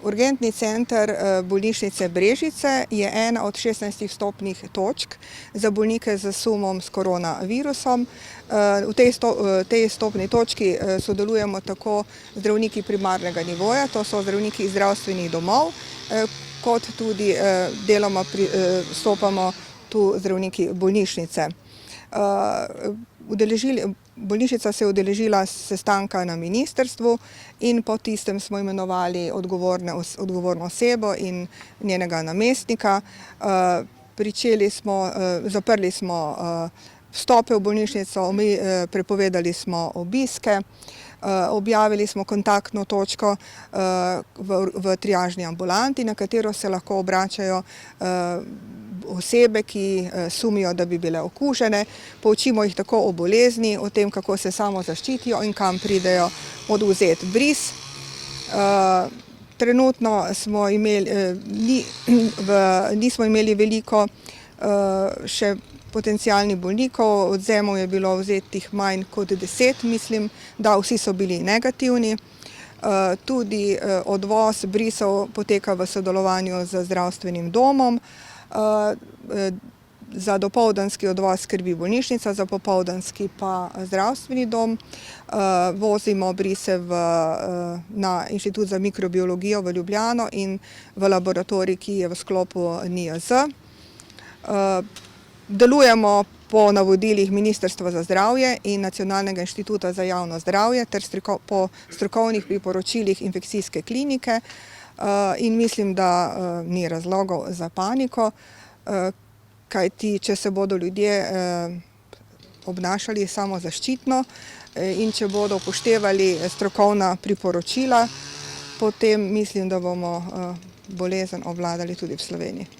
Urgentni center bolnišnice Brežice je ena od 16 vstopnih točk za bolnike z sumom s koronavirusom. V tej vstopni točki sodelujemo tako zdravniki primarnega nivoja, to so zdravniki iz zdravstvenih domov, kot tudi deloma vstopamo tu zdravniki bolnišnice. Bolnišnica se je udeležila sestanka na ministrstvu in po tistem smo imenovali odgovorno osebo in njenega namestnika. Zaprli smo vstope v bolnišnico, prepovedali smo obiske, objavili smo kontaktno točko v triažni ambulanti, na katero se lahko obračajo osebe, ki sumijo, da bi bile okužene. Poučimo jih tako o bolezni, o tem, kako se samo zaščitijo in kam pridejo odvzeti bris. Trenutno nismo imeli veliko še potencialnih bolnikov, odvzemov je bilo vzetih manj kot 10, mislim, da vsi so bili negativni. Tudi odvoz brisov poteka v sodelovanju z zdravstvenim domom. Za dopoldanski odvoz skrbi bolnišnica, za popoldanski pa zdravstveni dom. Vozimo brise na Inštitut za mikrobiologijo v Ljubljano in v laboratorij, ki je v sklopu NIJZ. Delujemo po navodilih Ministrstva za zdravje in Nacionalnega inštituta za javno zdravje ter po strokovnih priporočilih infekcijske klinike. In mislim, da ni razlogov za paniko, kajti če se bodo ljudje obnašali samozaščitno in če bodo upoštevali strokovna priporočila, potem mislim, da bomo bolezen obvladali tudi v Sloveniji.